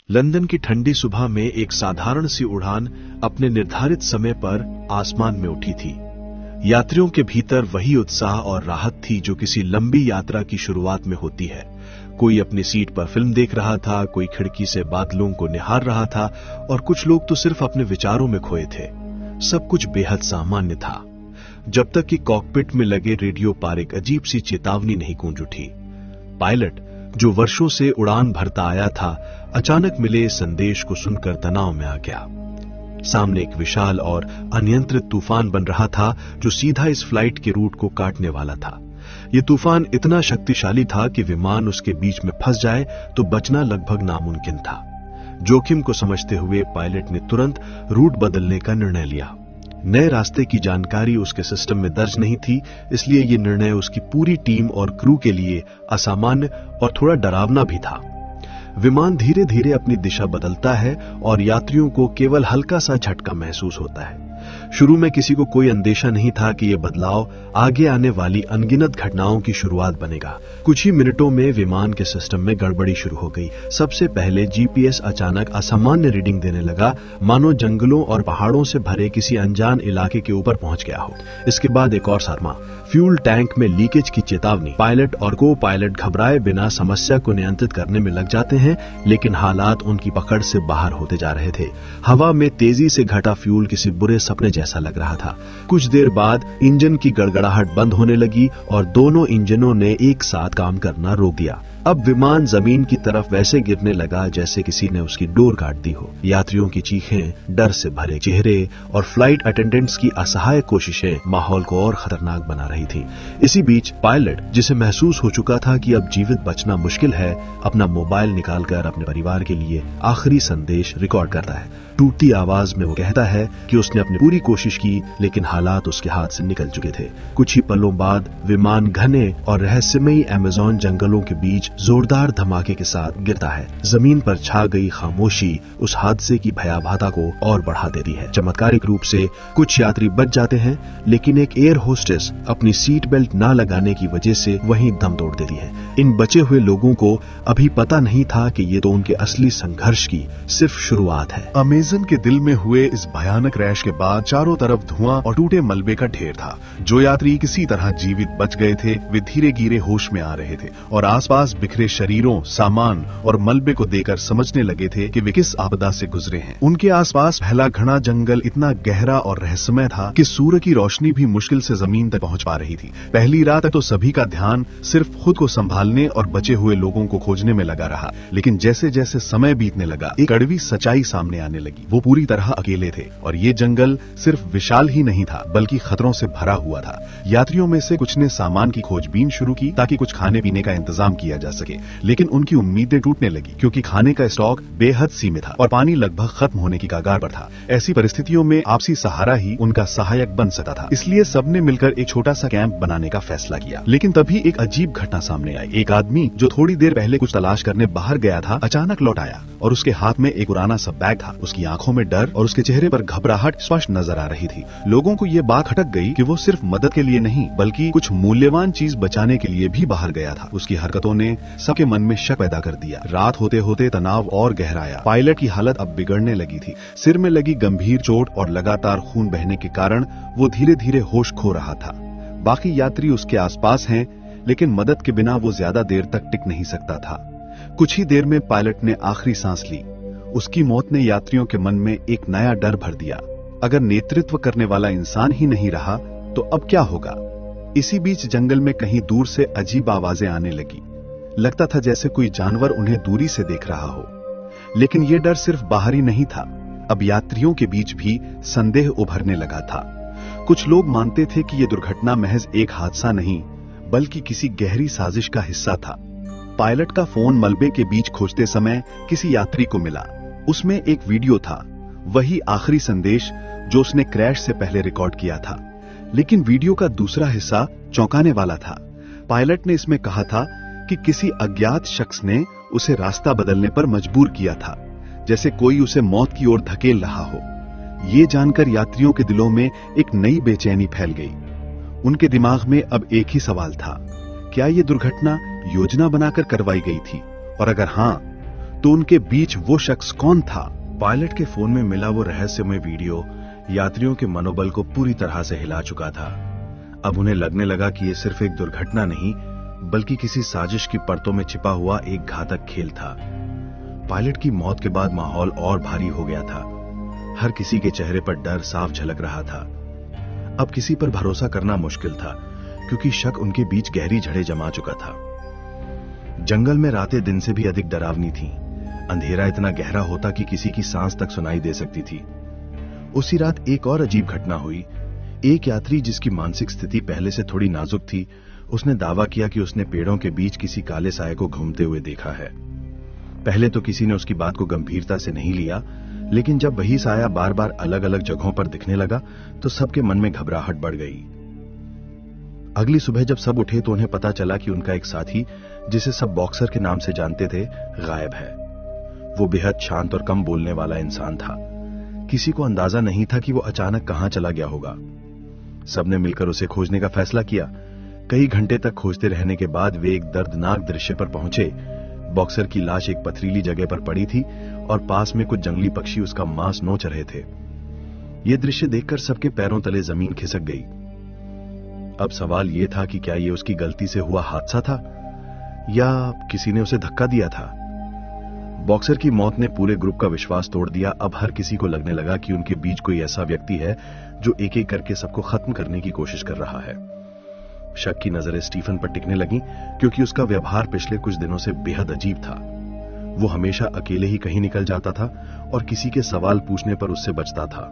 London की ठंडी सुबह में एक साधारण सी उड़ान अपने निर्धारित समय पर आसमान में उठी थी। यात्रियों के भीतर वही उत्साह और राहत थी जो किसी लंबी यात्रा की शुरुआत में होती है। कोई अपनी सीट पर फिल्म देख रहा था, कोई खिड़की से बादलों को निहार रहा था और कुछ लोग तो सिर्फ अपने विचारों में खोए थे। सब कुछ बेहद सामान्य था, जब तक कि कॉकपिट में लगे रेडियो पर एक अजीब सी चेतावनी नहीं गूंज उठी। पायलट, जो वर्षों से उड़ान भरता आया था, अचानक मिले इस संदेश को सुनकर तनाव में आ गया। सामने एक विशाल और अनियंत्रित तूफान बन रहा था जो सीधा इस फ्लाइट के रूट को काटने वाला था। यह तूफान इतना शक्तिशाली था कि विमान उसके बीच में फंस जाए तो बचना लगभग नामुमकिन था। जोखिम को समझते हुए पायलट ने तुरंत रूट बदलने का निर्णय लिया। नए रास्ते की जानकारी उसके सिस्टम में दर्ज नहीं थी, इसलिए यह निर्णय उसकी पूरी टीम और क्रू के लिए असामान्य और थोड़ा डरावना भी था। विमान धीरे धीरे अपनी दिशा बदलता है और यात्रियों को केवल हल्का सा झटका महसूस होता है। शुरू में किसी को कोई अंदेशा नहीं था कि यह बदलाव आगे आने वाली अनगिनत घटनाओं की शुरुआत बनेगा। कुछ ही मिनटों में विमान के सिस्टम में गड़बड़ी शुरू हो गई। सबसे पहले जीपीएस अचानक असामान्य रीडिंग देने लगा, मानो जंगलों और पहाड़ों से भरे किसी अनजान इलाके के ऊपर पहुंच गया हो। इसके बाद एक और सदमा, फ्यूल टैंक में लीकेज की चेतावनी। पायलट और को पायलट घबराए बिना समस्या को नियंत्रित करने में लग जाते हैं, लेकिन हालात उनकी पकड़ से बाहर होते जा रहे थे। हवा में तेजी से घटा फ्यूल किसी बुरे सपने जैसा लग रहा था। कुछ देर बाद इंजन की गड़गड़ाहट बंद होने लगी और दोनों इंजनों ने एक साथ काम करना रोक दिया। अब विमान जमीन की तरफ वैसे गिरने लगा जैसे किसी ने उसकी डोर काट दी हो। यात्रियों की चीखें, डर से भरे चेहरे और फ्लाइट अटेंडेंट्स की असहाय कोशिशें माहौल को और खतरनाक बना रही थी। इसी बीच पायलट, जिसे महसूस हो चुका था कि अब जीवित बचना मुश्किल है, अपना मोबाइल निकालकर अपने परिवार के लिए आखिरी संदेश रिकॉर्ड करता है। टूटती आवाज में वो कहता है कि उसने अपनी पूरी कोशिश की, लेकिन हालात उसके हाथ से निकल चुके थे। कुछ ही पलों बाद विमान घने और रहस्यमयी अमेज़न जंगलों के बीच जोरदार धमाके के साथ गिरता है। जमीन पर छा गई खामोशी उस हादसे की भयावहता को और बढ़ा देती है। चमत्कारिक रूप से कुछ यात्री बच जाते हैं, लेकिन एक एयर होस्टेस अपनी सीट बेल्ट न लगाने की वजह से वहीं दम तोड़ देती है। इन बचे हुए लोगों को अभी पता नहीं था कि ये तो उनके असली संघर्ष की सिर्फ शुरुआत है। अमेज़न के दिल में हुए इस भयानक क्रैश के बाद चारों तरफ धुआं और टूटे मलबे का ढेर था। जो यात्री किसी तरह जीवित बच गए थे, वे धीरे धीरे होश में आ रहे थे और आसपास बिखरे शरीरों, सामान और मलबे को देखकर समझने लगे थे कि वे किस आपदा से गुजरे हैं। उनके आसपास फैला घना जंगल इतना गहरा और रहस्यमय था कि सूर्य की रोशनी भी मुश्किल से जमीन तक पहुंच पा रही थी। पहली रात तक तो सभी का ध्यान सिर्फ खुद को संभालने और बचे हुए लोगों को खोजने में लगा रहा, लेकिन जैसे जैसे समय बीतने लगा, एक कड़वी सच्चाई सामने आने लगी। वो पूरी तरह अकेले थे और ये जंगल सिर्फ विशाल ही नहीं था, बल्कि खतरों से भरा हुआ था। यात्रियों में से कुछ ने सामान की खोजबीन शुरू की ताकि कुछ खाने पीने का इंतजाम किया जा सके, लेकिन उनकी उम्मीदें टूटने लगी क्योंकि खाने का स्टॉक बेहद सीमित था और पानी लगभग खत्म होने की कगार पर था। ऐसी परिस्थितियों में आपसी सहारा ही उनका सहायक बन सकता था, इसलिए सबने मिलकर एक छोटा सा कैंप बनाने का फैसला किया। लेकिन तभी एक अजीब घटना सामने आई। एक आदमी जो थोड़ी देर पहले कुछ तलाश करने बाहर गया था, अचानक लौट आया और उसके हाथ में एक पुराना सा बैग था। उसकी आंखों में डर और उसके चेहरे पर घबराहट स्पष्ट नजर आ रही थी। लोगों को ये बात खटक गई कि वो सिर्फ मदद के लिए नहीं, बल्कि कुछ मूल्यवान चीज बचाने के लिए भी बाहर गया था। उसकी हरकतों ने सबके मन में शक पैदा कर दिया। रात होते होते तनाव और गहराया। पायलट की हालत अब बिगड़ने लगी थी। सिर में लगी गंभीर चोट और लगातार खून बहने के कारण वो धीरे धीरे होश खो रहा था। बाकी यात्री उसके आसपास हैं, लेकिन मदद के बिना वो ज्यादा देर तक टिक नहीं सकता था। कुछ ही देर में पायलट ने आखिरी सांस ली। उसकी मौत ने यात्रियों के मन में एक नया डर भर दिया। अगर नेतृत्व करने वाला इंसान ही नहीं रहा तो अब क्या होगा? इसी बीच जंगल में कहीं दूर से अजीब आवाजें आने लगी। लगता था जैसे कोई जानवर उन्हें दूरी से देख रहा हो। लेकिन यह डर सिर्फ बाहरी नहीं था, अब यात्रियों के बीच भी संदेह उभरने लगा था। कुछ लोग मानते थे कि यह दुर्घटना महज एक हादसा नहीं, बल्कि किसी गहरी साजिश का हिस्सा था। पायलट का फोन मलबे के बीच खोजते समय किसी यात्री को मिला। उसमें एक वीडियो था, वही आखिरी संदेश जो उसने क्रैश से पहले रिकॉर्ड किया था। लेकिन वीडियो का दूसरा हिस्सा चौंकाने वाला था। पायलट ने इसमें कहा था कि किसी अज्ञात शख्स ने उसे रास्ता बदलने पर मजबूर किया था, जैसे कोई उसे मौत की ओर धकेल रहा हो। ये जानकर यात्रियों के दिलों में एक नई बेचैनी फैल गई। उनके दिमाग में अब एक ही सवाल था, क्या ये दुर्घटना योजना बनाकर करवाई गई थी? और अगर हां, तो उनके बीच वो शख्स कौन था? पायलट के फोन में मिला वो रहस्यमय वीडियो यात्रियों के मनोबल को पूरी तरह से हिला चुका था। अब उन्हें लगने लगा कि ये सिर्फ एक दुर्घटना नहीं, बल्कि किसी साजिश की परतों में छिपा हुआ एक घातक खेल था। पायलट की मौत के बाद माहौल और भारी हो गया था। हर किसी के चेहरे पर डर साफ झलक रहा था। अब किसी पर भरोसा करना मुश्किल था, क्योंकि शक उनके बीच गहरी जड़ें जमा चुका था। जंगल में रातें दिन से भी अधिक डरावनी थीं। अंधेरा इतना गहरा होता कि किसी की सांस तक सुनाई दे सकती थी। उसी रात एक और अजीब घटना हुई। एक यात्री जिसकी मानसिक स्थिति पहले से थोड़ी नाजुक थी, उसने दावा किया कि उसने पेड़ों के बीच किसी काले साये को घूमते हुए देखा है। पहले तो किसी ने उसकी बात को गंभीरता से नहीं लिया, लेकिन जब वही साया बार बार अलग अलग जगहों पर दिखने लगा तो सबके मन में घबराहट बढ़ गई। अगली सुबह जब सब उठे तो उन्हें पता चला कि उनका एक साथी, जिसे सब बॉक्सर के नाम से जानते थे, गायब है। वो बेहद शांत और कम बोलने वाला इंसान था। किसी को अंदाजा नहीं था कि वो अचानक कहां चला गया होगा। सबने मिलकर उसे खोजने का फैसला किया। कई घंटे तक खोजते रहने के बाद वे एक दर्दनाक दृश्य पर पहुंचे। बॉक्सर की लाश एक पथरीली जगह पर पड़ी थी और पास में कुछ जंगली पक्षी उसका मांस नोच रहे थे। यह दृश्य देखकर सबके पैरों तले जमीन खिसक गई। अब सवाल यह था कि क्या यह उसकी गलती से हुआ हादसा था या किसी ने उसे धक्का दिया था। बॉक्सर की मौत ने पूरे ग्रुप का विश्वास तोड़ दिया। अब हर किसी को लगने लगा कि उनके बीच कोई ऐसा व्यक्ति है जो एक एक करके सबको खत्म करने की कोशिश कर रहा है। शक की नजरें स्टीफन पर टिकने लगीं, क्योंकि उसका व्यवहार पिछले कुछ दिनों से बेहद अजीब था। वो हमेशा अकेले ही कहीं निकल जाता था और किसी के सवाल पूछने पर उससे बचता था।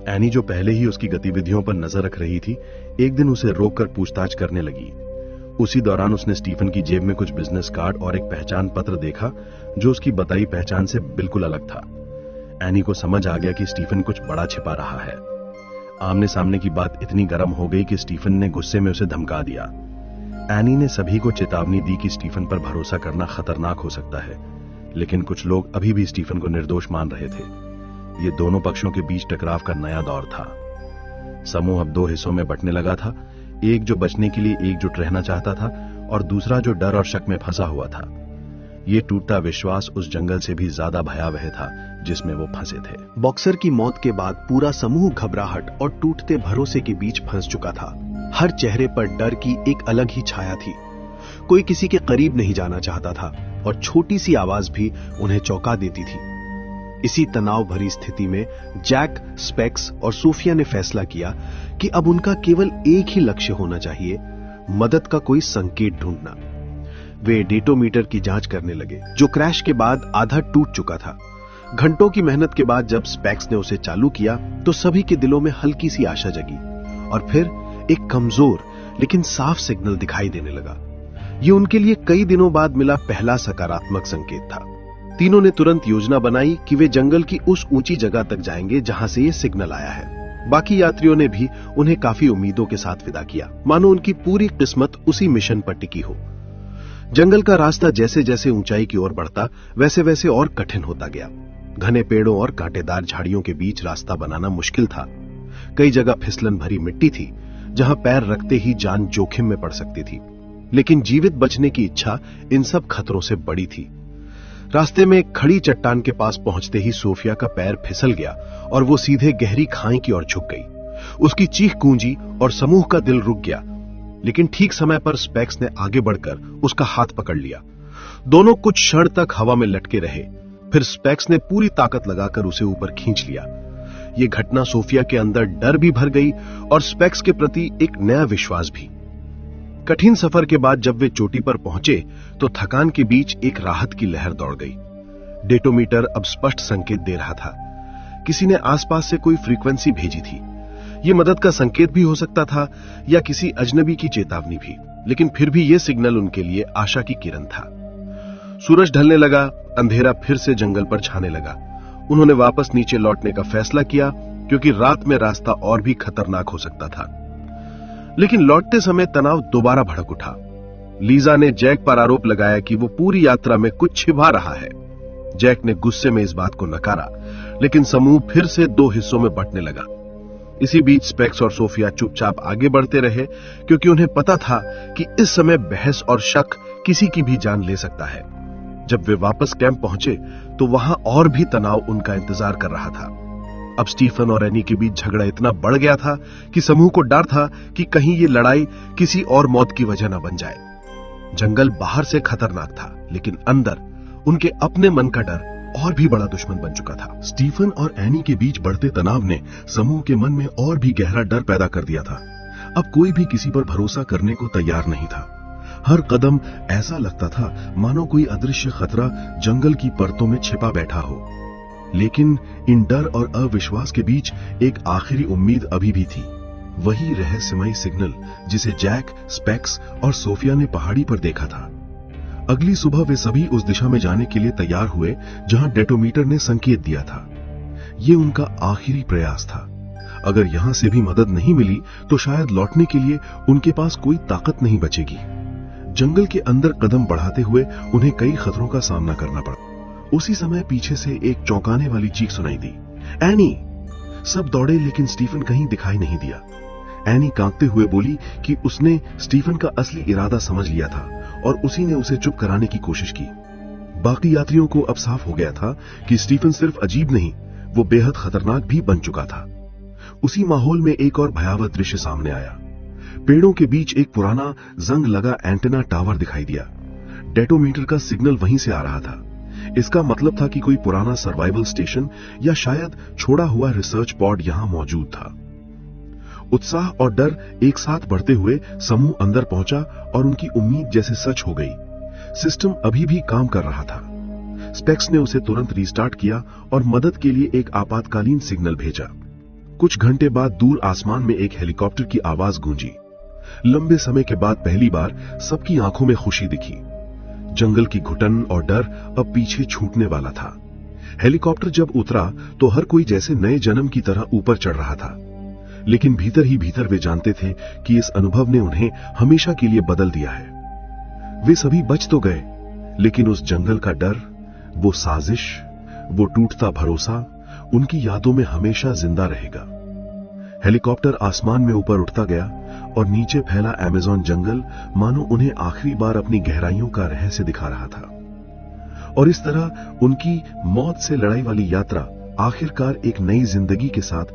एनी, जो पहले ही उसकी गतिविधियों पर नजर रख रही थी, एक दिन उसे रोककर पूछताछ करने लगी। उसी दौरान उसने स्टीफन की जेब में कुछ बिजनेस कार्ड और एक पहचान पत्र देखा, जो उसकी बताई पहचान से बिल्कुल अलग था। एनी को समझ आ गया कि स्टीफन कुछ बड़ा छिपा रहा है। आमने सामने की बात इतनी गर्म हो गई कि स्टीफन ने गुस्से में उसे धमका दिया। एनी ने सभी को चेतावनी दी कि स्टीफन पर भरोसा करना खतरनाक हो सकता है, लेकिन कुछ लोग अभी भी स्टीफन को निर्दोष मान रहे थे। ये दोनों पक्षों के बीच टकराव का नया दौर था। समूह अब दो हिस्सों में बंटने लगा था, एक जो बचने के लिए एकजुट रहना चाहता था और दूसरा जो डर और शक में फंसा हुआ था। ये टूटता विश्वास उस जंगल से भी ज्यादा भयावह था जिसमें वो फंसे थे। बॉक्सर की मौत के बाद पूरा समूह घबराहट और टूटते भरोसे के बीच फंस चुका था। हर चेहरे पर डर की एक अलग ही छाया थी। कोई किसी के करीब नहीं जाना चाहता था और छोटी सी आवाज भी उन्हें चौंका देती थी। इसी तनाव भरी स्थिति में जैक, स्पेक्स और सोफिया ने फैसला किया कि अब उनका केवल एक ही लक्ष्य होना चाहिए, मदद का कोई संकेत ढूंढना। वे डेटोमीटर की जांच करने लगे, जो क्रैश के बाद आधा टूट चुका था। घंटों की मेहनत के बाद जब स्पेक्स ने उसे चालू किया तो सभी के दिलों में हल्की सी आशा जगी और फिर एक कमजोर लेकिन साफ सिग्नल दिखाई देने लगा। ये उनके लिए कई दिनों बाद मिला पहला सकारात्मक संकेत था। तीनों ने तुरंत योजना बनाई कि वे जंगल की उस ऊंची जगह तक जाएंगे जहां से ये सिग्नल आया है। बाकी यात्रियों ने भी उन्हें काफी उम्मीदों के साथ विदा किया, मानो उनकी पूरी किस्मत उसी मिशन पर टिकी हो। जंगल का रास्ता जैसे जैसे ऊंचाई की ओर बढ़ता वैसे वैसे और कठिन होता गया। घने पेड़ों और कांटेदार झाड़ियों के बीच रास्ता बनाना मुश्किल था। कई जगह फिसलन भरी मिट्टी थी, जहां पैर रखते ही जान जोखिम में पड़ सकती थी। लेकिन जीवित बचने की इच्छा इन सब खतरों से बड़ी थी। रास्ते में एक खड़ी चट्टान के पास पहुंचते ही सोफिया का पैर फिसल गया और वो सीधे गहरी खाई की ओर झुक गई। उसकी चीख गूंजी और समूह का दिल रुक गया, लेकिन ठीक समय पर स्पेक्स ने आगे बढ़कर उसका हाथ पकड़ लिया। दोनों कुछ क्षण तक हवा में लटके रहे, फिर स्पेक्स ने पूरी ताकत लगाकर उसे ऊपर खींच लिया। यह घटना सोफिया के अंदर डर भी भर गई और स्पेक्स के प्रति एक नया विश्वास भी। कठिन सफर के बाद जब वे चोटी पर पहुंचे तो थकान के बीच एक राहत की लहर दौड़ गई। डेटोमीटर अब स्पष्ट संकेत दे रहा था। किसी ने आसपास से कोई फ्रीक्वेंसी भेजी थी। यह मदद का संकेत भी हो सकता था या किसी अजनबी की चेतावनी भी, लेकिन फिर भी यह सिग्नल उनके लिए आशा की किरण था। सूरज ढलने लगा, अंधेरा फिर से जंगल पर छाने लगा। उन्होंने वापस नीचे लौटने का फैसला किया, क्योंकि रात में रास्ता और भी खतरनाक हो सकता था। लेकिन लौटते समय तनाव दोबारा भड़क उठा। लीजा ने जैक पर आरोप लगाया कि वो पूरी यात्रा में कुछ छिपा रहा है। जैक ने गुस्से में इस बात को नकारा, लेकिन समूह फिर से दो हिस्सों में बंटने लगा। इसी बीच स्पेक्स और सोफिया चुपचाप आगे बढ़ते रहे, क्योंकि उन्हें पता था कि इस समय बहस और शक किसी की भी जान ले सकता है। जब वे वापस कैंप पहुंचे तो वहां और भी तनाव उनका इंतजार कर रहा था। अब स्टीफन और एनी के बीच झगड़ा इतना बढ़ गया था कि समूह को डर था कि कहीं ये लड़ाई किसी और मौत की वजह न बन जाए। जंगल बाहर से खतरनाक था, लेकिन अंदर उनके अपने मन का डर और भी बड़ा दुश्मन बन चुका था। स्टीफन और एनी के बीच बढ़ते तनाव ने समूह के मन में और भी गहरा डर पैदा कर दिया था। अब कोई भी किसी पर भरोसा करने को तैयार नहीं था। हर कदम ऐसा लगता था मानो कोई अदृश्य खतरा जंगल की परतों में छिपा बैठा हो। लेकिन इन डर और अविश्वास के बीच एक आखिरी उम्मीद अभी भी थी, वही रहस्यमयी सिग्नल जिसे जैक, स्पेक्स और सोफिया ने पहाड़ी पर देखा था। अगली सुबह वे सभी उस दिशा में जाने के लिए तैयार हुए जहां डेटोमीटर ने संकेत दिया था। ये उनका आखिरी प्रयास था। अगर यहां से भी मदद नहीं मिली तो शायद लौटने के लिए उनके पास कोई ताकत नहीं बचेगी। जंगल के अंदर कदम बढ़ाते हुए उन्हें कई खतरों का सामना करना पड़ा। उसी समय पीछे से एक चौंकाने वाली चीख सुनाई दी, एनी! सब दौड़े, लेकिन स्टीफन कहीं दिखाई नहीं दिया। एनी कांपते हुए बोली कि उसने स्टीफन का असली इरादा समझ लिया था और उसी ने उसे चुप कराने की कोशिश की। बाकी यात्रियों को अब साफ हो गया था कि स्टीफन सिर्फ अजीब नहीं, वो बेहद खतरनाक भी बन चुका था। उसी माहौल में एक और भयावह दृश्य सामने आया। पेड़ों के बीच एक पुराना जंग लगा एंटेना टावर दिखाई दिया। डेटोमीटर का सिग्नल वहीं से आ रहा था। इसका मतलब था कि कोई पुराना सर्वाइवल स्टेशन या शायद छोड़ा हुआ रिसर्च पॉड यहां मौजूद था। उत्साह और डर एक साथ बढ़ते हुए समूह अंदर पहुंचा और उनकी उम्मीद जैसे सच हो गई। सिस्टम अभी भी काम कर रहा था। स्पेक्स ने उसे तुरंत रिस्टार्ट किया और मदद के लिए एक आपातकालीन सिग्नल भेजा। कुछ घंटे बाद दूर आसमान में एक हेलीकॉप्टर की आवाज गूंजी। लंबे समय के बाद पहली बार सबकी आंखों में खुशी दिखी। जंगल की घुटन और डर अब पीछे छूटने वाला था। हेलीकॉप्टर जब उतरा तो हर कोई जैसे नए जन्म की तरह ऊपर चढ़ रहा था, लेकिन भीतर ही भीतर वे जानते थे कि इस अनुभव ने उन्हें हमेशा के लिए बदल दिया है। वे सभी बच तो गए, लेकिन उस जंगल का डर, वो साजिश, वो टूटता भरोसा उनकी यादों में हमेशा जिंदा रहेगा। हेलीकॉप्टर आसमान में ऊपर उठता गया और नीचे फैला अमेज़न जंगल मानो उन्हें आखिरी बार अपनी गहराइयों का रहस्य दिखा रहा था। और इस तरह उनकी मौत से लड़ाई वाली यात्रा आखिरकार एक नई जिंदगी के साथ